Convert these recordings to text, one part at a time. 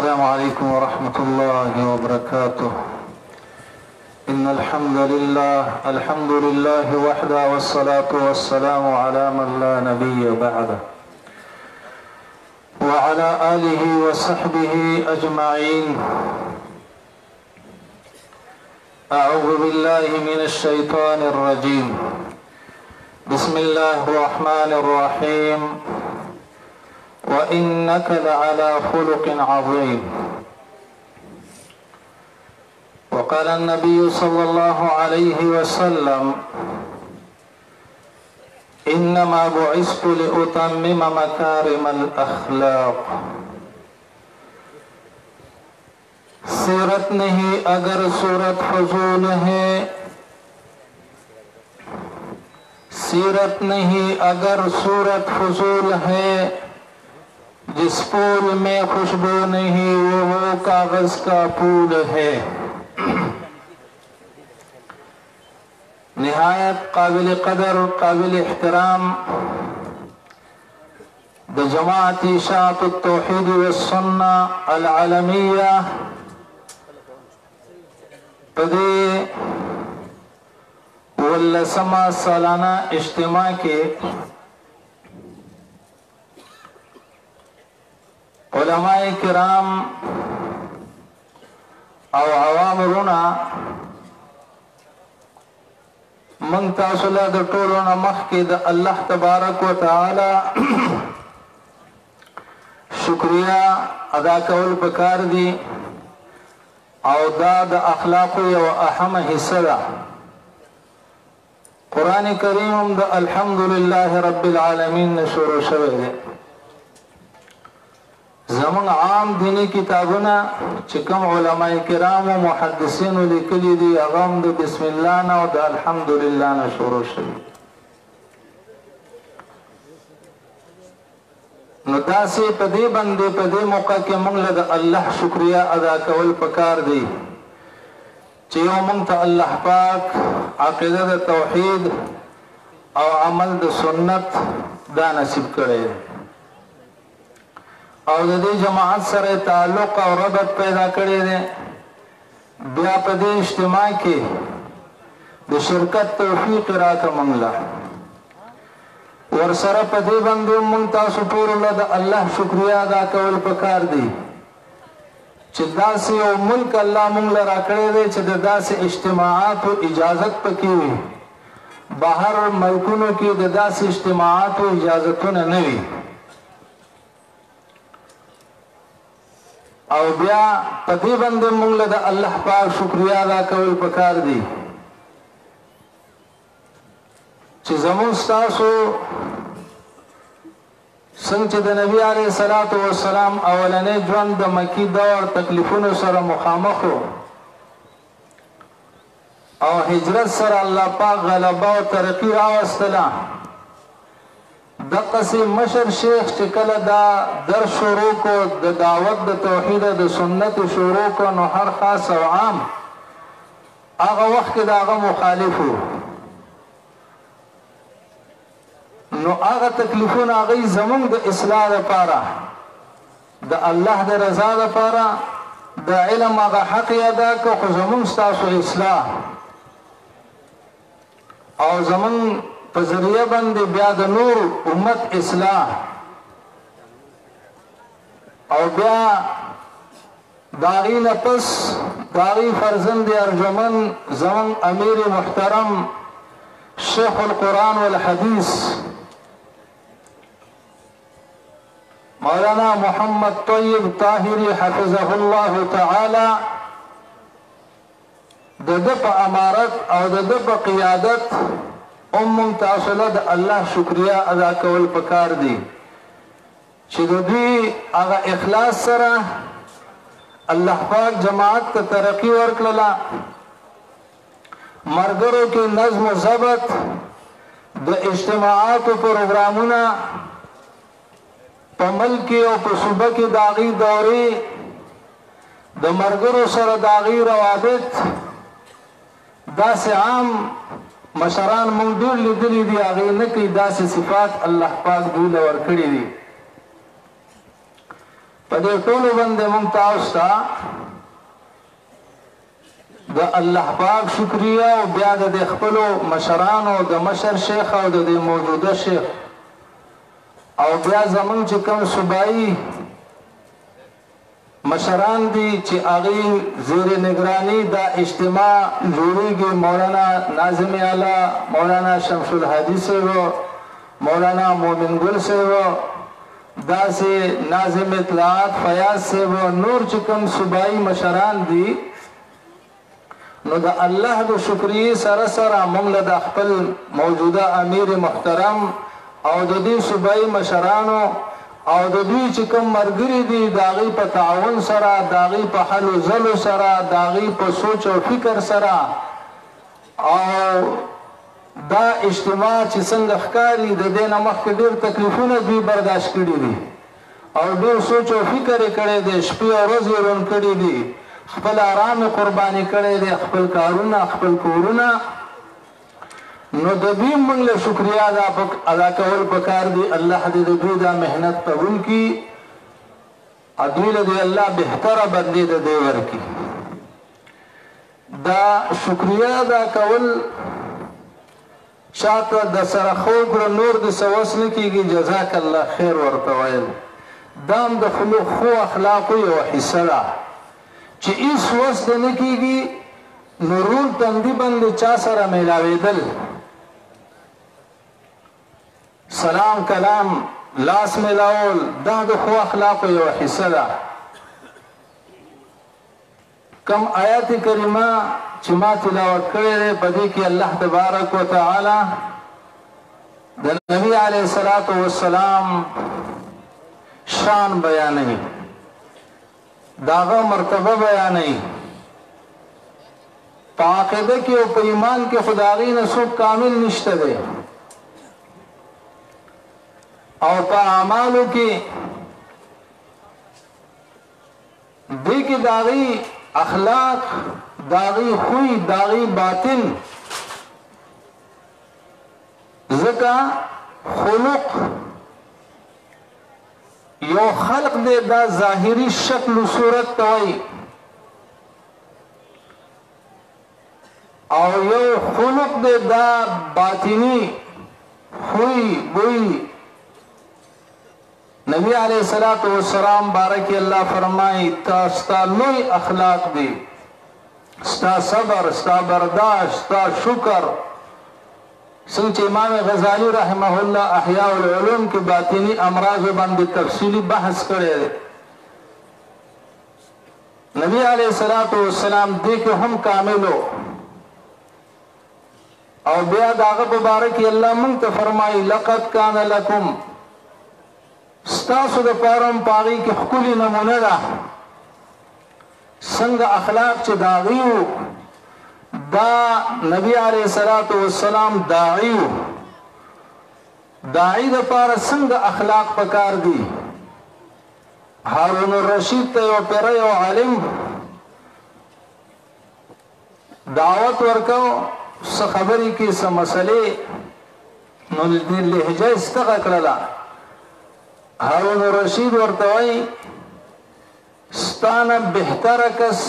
السلام عليكم ورحمة الله وبركاته. إن الحمد لله وحده والصلاة والسلام على من لا نبي بعده وعلى آله وصحبه أجمعين. أعوذ بالله من الشيطان الرجيم. بسم الله الرحمن الرحيم. وإنك لعلى خلق عظيم. وقال النبي صلى الله عليه وسلم: إنما بعثت لأتمم مكارم الأخلاق. सीरत नहीं अगर सूरत फजूल है, सीरत नहीं अगर सूरत फजूल है, जिस फूल में खुशबू नहीं वो कागज का फूल है। निहायत काबिल कदर काबिल एहतराम द जमात इशाअत तौहीद व सुन्ना अल आलमिया पदे वल्लसमा सालाना इज्तिमा के उलमाए किराम और अवाम रुना मंग तासुला द टोलोना मख के द अल्लाह तबारक व तआला शुक्रिया अदा कौल पकार दी और दाद अखलाक यो अहम हिस्सा दा। कुरान करीम द अल्हम्दुलिल्लाह रब्बिल आलमीन ने शुरू शवे दे। जमन आम दीनी किताबना चिकम उलमाए किराम व मुहद्दिसीन लिखली दी अगम द बिस्मिल्लाह ना व द अल्हम्दुलिल्लाह ना शुरू शवे। नुदासी पदे बंदे पदे मौका के मंगल द अल्लाह शुक्रिया अदा कवल पकार दी चियो मंग ता अल्लाह पाक अक़ीदा द तौहीद और अमल द सुन्नत दा नसीब करे और दी जमात सरे ताल्लुक और रबत पैदा करे दे। ब्या पदे इज्तिमा के द शिरकत तौफीक राका मंगला वर सर पदे बंदे मुंता सुटूर द अल्लाह शुक्रिया अदा कवल पकार दी चिदा से ओ मुल्क अल्लाह मंगला राकड़े दे चिदा से इज्तिमाआत व इजाजत पकी हुई बाहर मलकुनों की ददा से इज्तिमाआत व इजाजतों ने नवी और ब्या पदे बंदे मंगला द अल्लाह पाक शुक्रिया अदा कवल पकार दी जमुस्तासो संच द नबी अलैहि सलातो व सलाम अवलने जवन द मक्की दौर तकलीफों सर मुखामख हो और हिजरत सर अल्लाह पाक गलबा व तरक्की रावस्तला दक़सी मशर शेख चिकल दा दर शुरू को द दावत द तौहीद द सुन्नत शुरू को नो हर खास व आम आगा वक्त दा आगा मुखालिफ हो नो आगा तकलीफों आगई जमुन द इस्लाह द पारा द अल्लाह द रजा द पारा द इल्म आगा हक अदा को जमुन स्तासो इस्लाह और जमुन पजरिया बंद ब्या द नूर उम्मत इस्लाह और ब्या दागी नफस दागी फर्जंद अर्जुमन जमन अमीर मुहतरम शेख अल कुरान वल हदीस मौलाना मोहम्मद तोयब ताहिरी हफिज़हुल्लाह तआला ददप अमारत और ददप क़ियादत उम्म तासलद अल्लाह शुक्रिया अदा कवल पकार दी चिदुदी आगा इखलास सरा अल्लाह पाक जमात का तरक्की वर्कलला मरगरों की नज़्म ज़बत द इज्तिमाआत व प्रोग्रामुना पमल की और सुबह की दागी दौरी द मरगरों सर दागी रवाबित दा से आम मशरान मंगदूर लिदली दी आगे न की दा से सिफात अल्लाह पाक दूल और खड़ी दी په دې ټولو باندې موږ تاسو ته د الله پاک شکریا او بیا د خپلو مشرانو د مشر شیخ او د موجوده شیخ او بیا زمونږ چې کوم صوبایي مشران دي چې هغې زیر نگرانی دا اجتماع جوړیږي مولانا ناظم اعلی مولانا شمس الهادي صاحب مولانا مومن ګل صاحب داسې ناظم اطلاعات فیاض صاحب نور چې کوم صوبایي مشران دي نو د الله د شکریې سره سره موږ له د خپل موجوده امیر محترم او د دې صوبایي مشرانو او د دوی چې کوم ملګري دي د هغې په تعاون سره د هغې په هلو ځلو سره د هغې په سوچ او فکر سره او دا اجتماع چې څنګه ښکاري د دې نه مخکې ډېر تکلیفونه دوی برداشت کړي دي او ډېر سوچ او فکر یې کړی دی شپې او ورځې یې روڼ کړي دي خپل آرام یې قرباني کړی دی خپل کارونه خپل کورونه نو د دوی موږ له شکریا ادا کول پکار دي الله دې د دوی دا محنت قبول کړي دوی له دې الله بهتره بدلې د دې ورکړي دا شکریا ادا کول شاته د سره خو کړه نور د سوس نه کېږي جزاک الله خیر ورته ویل دا هم د خو اخلاقو یوه حصه ده چې هېڅ وس د نه کېږي نو رول تندي باندې چا سره میلاوېدل سلام کلام لاس میلاول دا د ښو اخلاقو یوه حصه ده کم آیات کریمه چې ما تلاوت کړی دی په دې کې الله تبارک وتعالی د نبي علیه الصلاة والسلام شان بیانوي د هغه مرتبه بیانوي په عقیده کې او په ایمان کې خو د هغې نه څوک کامل نشته دی او په اعمالو کې دې کې د هغې اخلاق د هغې خوی د هغې باطن ځکه خلق یو خلق دی دا ظاهري شکل و صورت ته وایي او یو خلق دی دا باطنی خوی بوی نبی علیہ الصلوۃ والسلام بارک اللہ فرمائی تا ستا لوی اخلاق دی ستا صبر ستا برداشت ستا شکر څنګه امام غزالی رحمه الله احیاء العلوم کې باطنی امراض باندې تفصیلی بحث کړی دی نبی علیہ الصلوۃ والسلام دې کې هم کاملو او بیا داغه مبارک الله مونږ ته فرمایي لقد کان لکم ستاسو د پاره پاغي کې ښکلي نمونه ده څنګه اخلاق چې د هغې وو دا نبی علیه الصلاة والسلام داعي وو داعي دپاره څنګه اخلاق پکار دي هارون الرشید ته یو پیره یو عالم دعوت ورکو څه خبرې کې څه مسلې نو لهجه استغه کړله هارون الرشید ورته وایي ستانه بهتره کس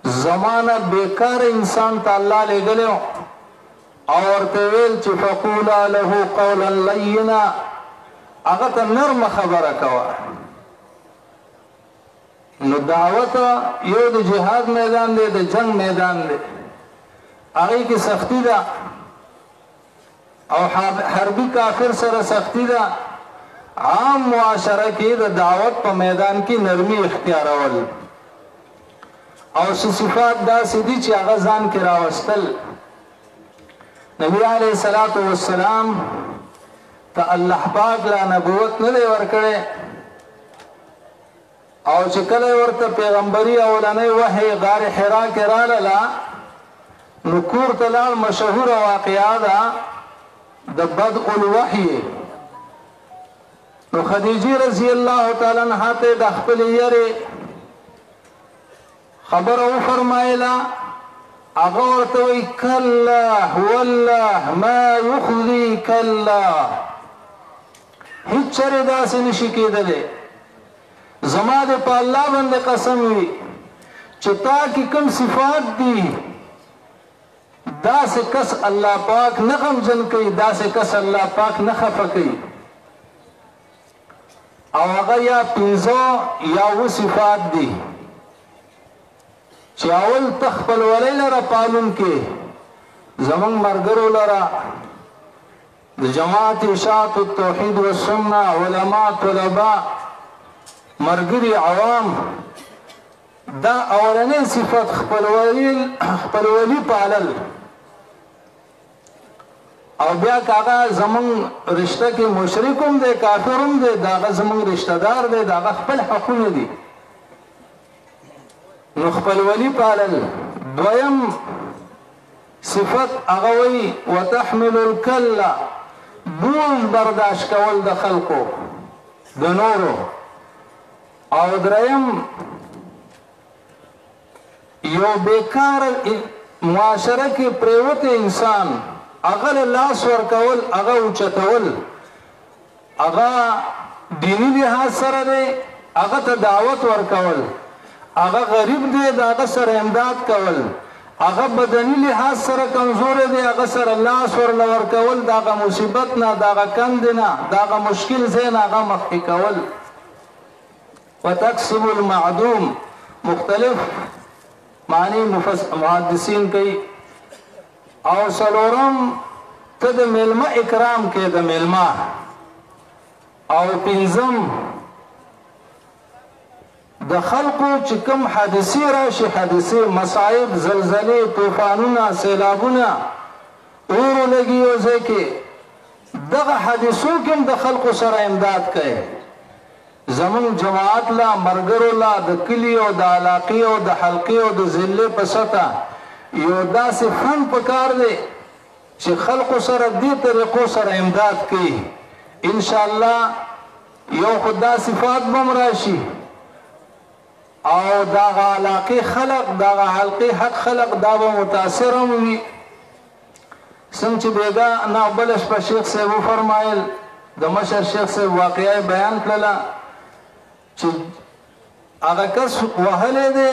زمانه بیکار انسان ته الله لېږلی او ورته ویل چې فقولا له قولا لینا هغه ته نرمه خبره کوه نو دعوت یو د جهاد میدان دی د جنگ میدان دی هغې کې سختی ده او حربي کافر سره سختی ده عام معاشره کې د دعوت په میدان کې نرمي اختیارول او صفات داسې دي چې هغه ځان کې راوستل نبی علیه الصلاة والسلام ته الله پاک لا نبوت نه دی ورکړی او چې کله ورته پیغمبري اولنۍ وحی غار حرا کې راغله نو کور ته لاړ مشهوره واقعه ده د بدء الوحی نو خدیجه رضی الله تعالی عنها ته د خپل یری خبر او فرمایلا هغه ورته وی کلا والله ما یخذی کلا هیڅ چره داسې نشي کېدلی زما دې په الله باندې قسم وي چې تا کې کوم صفات دي داسې کس الله پاک نه غمجن کوي، داسې کس الله پاک نه خفه کوي. او هغه یا 15 یا 7 صفات دي چې اول تخپل ولې لره پالون کې زمون مرګرو لره د جماعت اشاعت التوحید والسنه علماء طلباء مرګري عوام دا اولنې صفت خپل ولی پالل. او بیا کاغه زمون رشتہ کې مشرک هم دی کافر هم دی داغه زمون رشتہ دار دی داغه خپل حقونه دي نو خپل ولی پالل. دویم صفت هغه وی وتحمل الكل بوج برداشت کول د خلقو د نورو. او دریم یو بیکار معاشره کې پریوت انسان هغه لاس ورکول هغه اوچتول هغه دینی لحاظ سره دی هغه ته دعوت ورکول هغه غریب دی هغه سره امداد کول هغه بدنی لحاظ سره کمزور دی هغه سره لاس ورکول داغه مصیبت نه داغه کند نه داغه مشکل زین هغه مخکې کول. وتکسب المعدوم مختلف معنی محدثین کوي. او سلورم ته د میلمه اکرام کې د میلمه. او پنځم د خلقو چې کوم حادثې راشي حادثې مصائب زلزلې طوفانونه سیلابونه اور لګي او ځکه دغه حادثو کې د خلقو سره امداد کوي. زمون جماعت لا مرګرو لا د کلی او د علاقې او د حلقې او د ضلع په سطح یو داسې فن پکار دی چې خلقو سره دې طریقو سره امداد کوي. ان شاء الله یو خدا صفات بم راشي او دغه علاقې خلق دغه حلقې حق خلق دا به متاثر هم وي. څنګه چې بیګا نه بلش په شیخ صاحب فرمایل د مشر شیخ صاحب واقعي بیان کړله چې هغه کس وهلې دی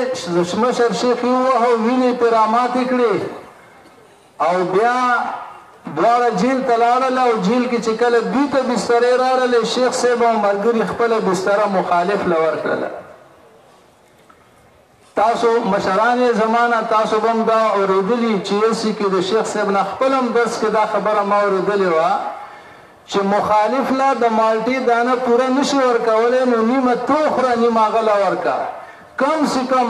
مشر شیخ یې ووهه وینې پرامات کړې او بیا دواړه جیل ته لاړل او جیل کې چې کله دوی ته بسترې راغلې شیخ صاحب او ملګري خپله بستره مخالف له ورکړله. تاسو مشران زمانه تاسو بم دا اورېدلي چې یسي کې د شیخ صاحب نه خپل هم درس کې دا خبره ما اورېدلې وه چې مخالف لا د مالټې دانه پوره نشي ورکولی نو نیمه تو خوره نیمه هغه له ورکه کم سے کم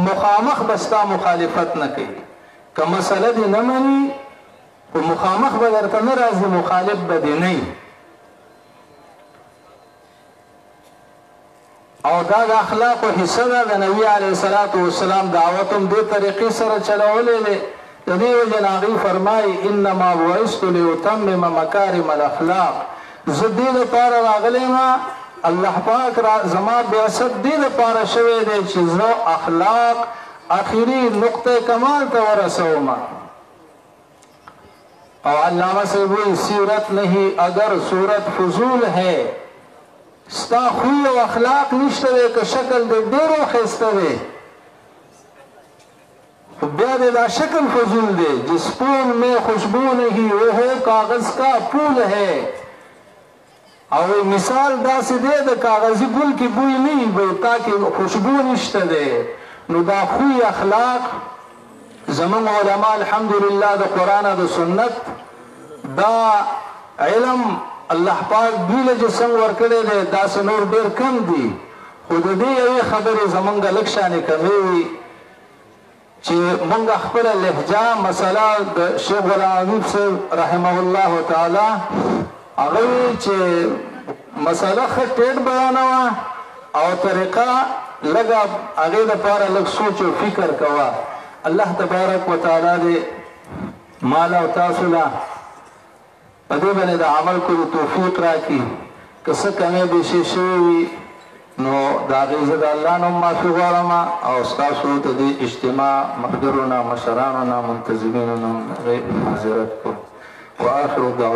مخامخ به ستا مخالفت نه کوي. که مسله دې نه مني خو مخامخ به درته نه راځي مخالف به دې نه وي. او دا د اخلاقو حصه ده د نبي علیه الصلاة والسلام دعوت هم دې طریقې سره چلولی دی. د دې وجه نه هغوی فرمایي انما بعثت لاتمم مکارم الاخلاق. زه دې لپاره راغلی یم الله پاک زما بعثت دې لپاره شوی دی چې زه اخلاق آخري نقطه کمال ته ورسوم. او علامہ صاحب وایي سیرت نہیں اگر صورت فضول ہے ستا خوی او اخلاق نشته دی که شکل دې ډېر ښایسته دی بیا دې دا شکل فضول دی. جس پھول میں خوشبو نہیں وہ ہے کاغذ کا پھول ہے. او مثال داسې دی د کاغذي پھول کې بوی نه وي تا کې خوشبو نشته دی. نو دا خوی اخلاق زمون علما الحمدلله د قرآن او د سنت دا علم الله پاک دوی له جسم ورکړی دی داسې نور ډېر کم دي. خو د دې یوې خبرې زمونږ لږ شانې کمې وي چې مونږ خپله لهجه مسله د شیخ غلام حبیب صاحب رحمه الله تعالی هغه وی چې مسله ښه ټیټ بیانوه او طریقه لږه هغې دپاره لږ سوچ او فکر کوه. الله تبارک وتعالی دې مال او تاسو له په دې باندې د عمل کولو توفیق راکړي. که څه کمې بیشي شوي وي نو د هغې زه د الله نه هم معافي غواړم او ستاسو د دې اجتماع ملګرو نه مشرانو نه منتظمینو نه معذرت کوم. واخر دعوانا